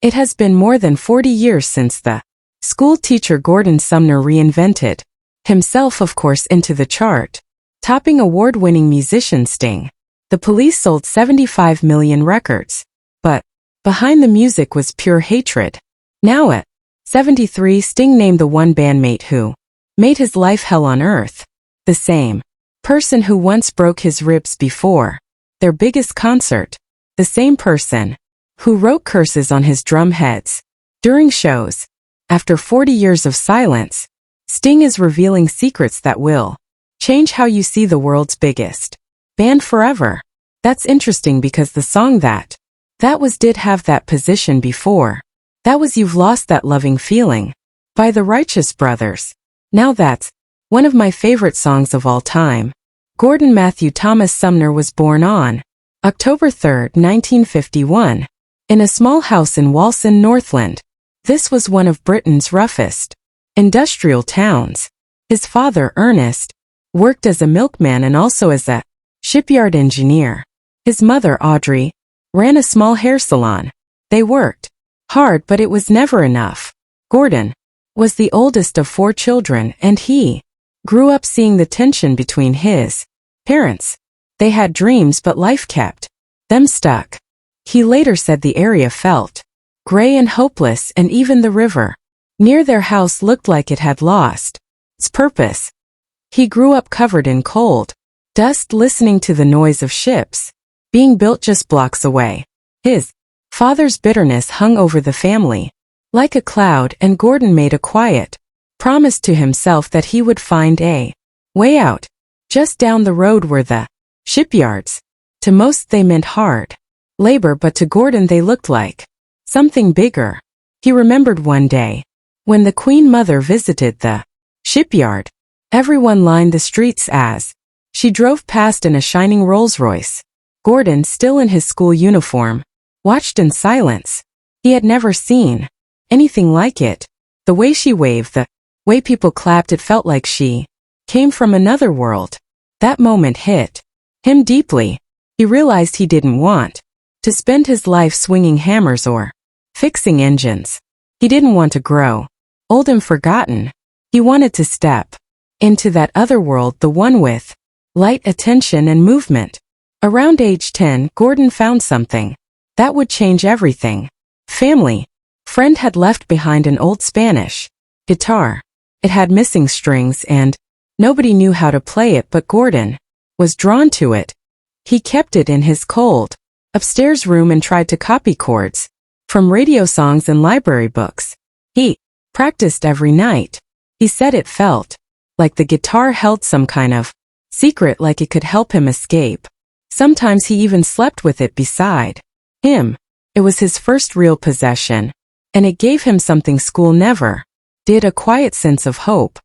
It has been more than 40 years since the school teacher Gordon Sumner reinvented himself, of course, into the chart, topping award-winning musician Sting. The Police sold 75 million records, but behind the music was pure hatred. Now at 73, Sting named the one bandmate who made his life hell on earth, the same person who once broke his ribs before their biggest concert, the same person who wrote curses on his drumheads during shows. After 40 years of silence, Sting is revealing secrets that will change how you see the world's biggest band forever. That's interesting because the song that was did have that position before. That was You've Lost That Loving Feeling by the Righteous Brothers. Now that's one of my favorite songs of all time. Gordon Matthew Thomas Sumner was born on October 3, 1951, in a small house in Walson, Northland. This was one of Britain's roughest industrial towns. His father, Ernest, worked as a milkman and also as a shipyard engineer. His mother, Audrey, ran a small hair salon. They worked hard, but it was never enough. Gordon was the oldest of 4 children, and he grew up seeing the tension between his parents. They had dreams, but life kept them stuck. He later said the area felt gray and hopeless, and even the river near their house looked like it had lost its purpose. He grew up covered in cold dust, listening to the noise of ships being built just blocks away. His father's bitterness hung over the family like a cloud, and Gordon made a quiet promise to himself that he would find a way out. Just down the road were the shipyards. To most they meant hard labor, but to Gordon they looked like something bigger. He remembered one day when the Queen Mother visited the shipyard. Everyone lined the streets as she drove past in a shining Rolls-Royce. Gordon, still in his school uniform, watched in silence. He had never seen anything like it. The way she waved, the way people clapped, it felt like she came from another world. That moment hit him deeply. He realized he didn't want to spend his life swinging hammers or fixing engines. He didn't want to grow old and forgotten. He wanted to step into that other world, the one with light, attention, and movement. Around age 10, Gordon found something that would change everything. Family friend had left behind an old Spanish guitar. It had missing strings and nobody knew how to play it, but Gordon was drawn to it. He kept it in his cold upstairs room and tried to copy chords from radio songs and library books. He practiced every night. He said it felt like the guitar held some kind of secret, like it could help him escape. Sometimes he even slept with it beside him. It was his first real possession, and it gave him something school never did, a quiet sense of hope.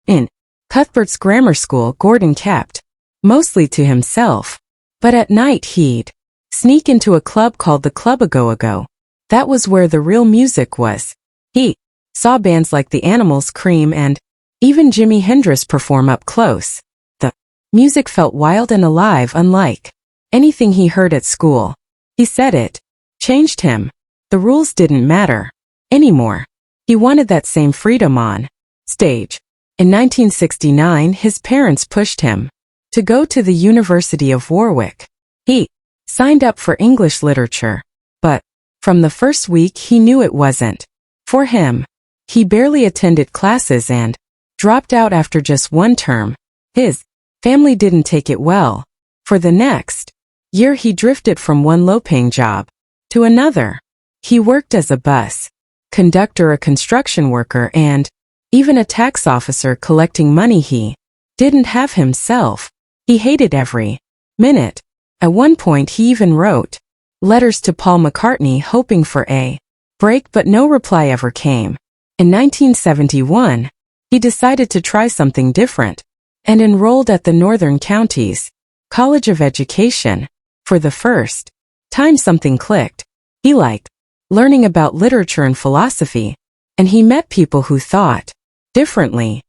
In Cuthbert's grammar school, Gordon kept mostly to himself, but at night he'd sneak into a club called the Club A-Go-A-Go. That was where the real music was. He saw bands like the Animals, Cream, and even Jimi Hendrix perform up close. The music felt wild and alive, unlike anything he heard at school. He said it changed him. The rules didn't matter anymore. He wanted that same freedom on stage. In 1969, his parents pushed him to go to the University of Warwick. He signed up for English literature, but from the first week he knew it wasn't for him. He barely attended classes and dropped out after just one term. His family didn't take it well. For the next year he drifted from one low-paying job to another. He worked as a bus conductor, a construction worker, and even a tax officer, collecting money he didn't have himself. He hated every minute. At one point he even wrote letters to Paul McCartney hoping for a break, but no reply ever came. In 1971, he decided to try something different and enrolled at the Northern Counties College of Education. For the first time something clicked. He liked learning about literature and philosophy, and he met people who thought differently.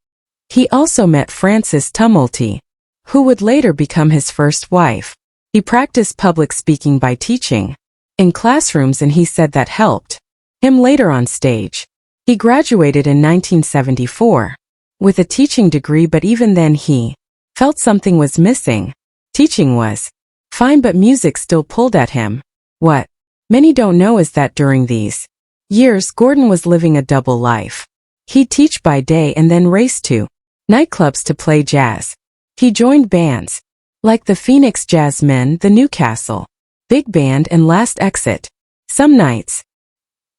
He also met Frances Tumulty, who would later become his first wife. He practiced public speaking by teaching in classrooms, and he said that helped him later on stage. He graduated in 1974 with a teaching degree, but even then he felt something was missing. Teaching was fine, but music still pulled at him. What many don't know is that during these years, Gordon was living a double life. He'd teach by day and then race to nightclubs to play jazz. He joined bands like the Phoenix Jazzmen, the Newcastle Big Band, and Last Exit. Some nights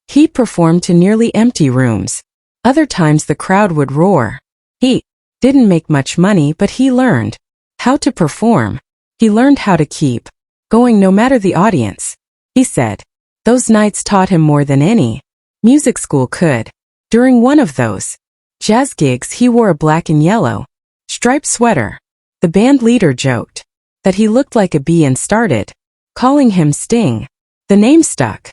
he performed to nearly empty rooms. Other times the crowd would roar. He didn't make much money, but he learned how to perform. He learned how to keep going no matter the audience. He said those nights taught him more than any music school could. During one of those jazz gigs, he wore a black and yellow striped sweater. The band leader joked that he looked like a bee and started calling him Sting. The name stuck.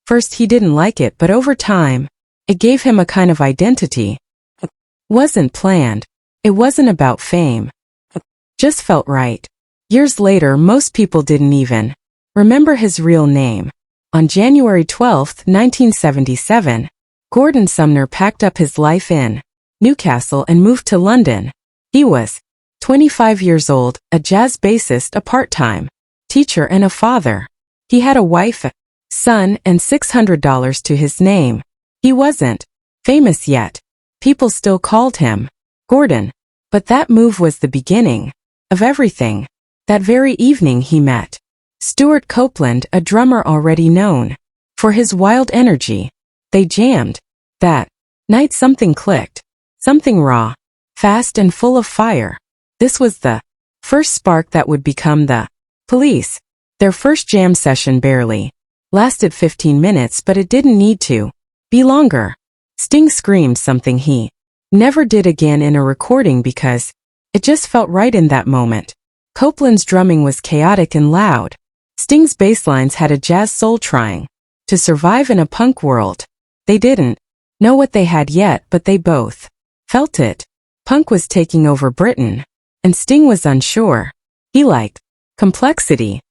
First he didn't like it, but over time, it gave him a kind of identity. It wasn't planned. It wasn't about fame. It just felt right. Years later, most people didn't even remember his real name. On January 12, 1977, Gordon Sumner packed up his life in Newcastle and moved to London. He was 25 years old, a jazz bassist, a part-time teacher, and a father. He had a wife, a son, and $600 to his name. He wasn't famous yet. People still called him Gordon. But that move was the beginning of everything. That very evening he met Stuart Copeland, a drummer already known for his wild energy. They jammed. That night something clicked. Something raw, fast, and full of fire. This was the first spark that would become the Police. Their first jam session barely lasted 15 minutes, but it didn't need to be longer. Sting screamed something he never did again in a recording because it just felt right in that moment. Copeland's drumming was chaotic and loud. Sting's bass lines had a jazz soul trying to survive in a punk world. They didn't know what they had yet, but they both felt it. Punk was taking over Britain, and Sting was unsure. He liked complexity.